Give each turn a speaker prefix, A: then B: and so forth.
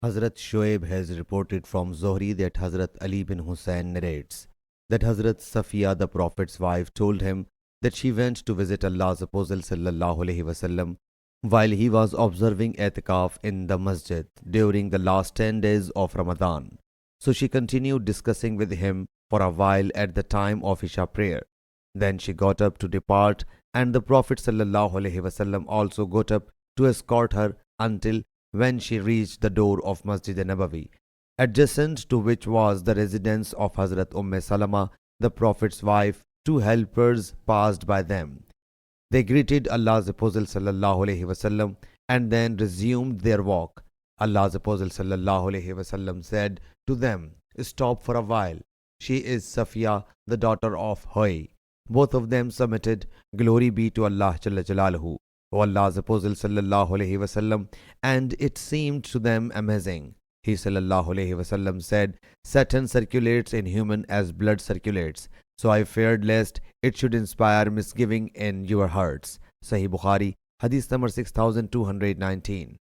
A: Hazrat Shoaib has reported from Zohri that Hazrat Ali bin Hussein narrates that Hazrat Safiya, the Prophet's wife, told him that she went to visit Allah's Apostle sallallahu alaihi wasallam while he was observing i'tikaf in the masjid during the last 10 days of Ramadan. So she continued discussing with him for a while at the time of Isha prayer. Then she got up to depart, and the Prophet sallallahu alaihi wasallam also got up to escort her until when she reached the door of Masjid Nabawi, adjacent to which was the residence of Hazrat Salama, the Prophet's wife. Two helpers passed by them. They greeted Allah's Apostle sallallahu alaihi wasallam and then resumed their walk. Allah's Apostle sallallahu alaihi wasallam said to them, "Stop for a while. She is Safiya, the daughter of Hoy." Both of them submitted, "Glory be to Allah Jalla Jalaluhu, O Allah's Apostle sallallahu alaihi wasallam," and it seemed to them amazing. He sallallahu alaihi wasallam said, "Satan circulates in human as blood circulates, so I feared lest it should inspire misgiving in your hearts." Sahih Bukhari, Hadith number 6219.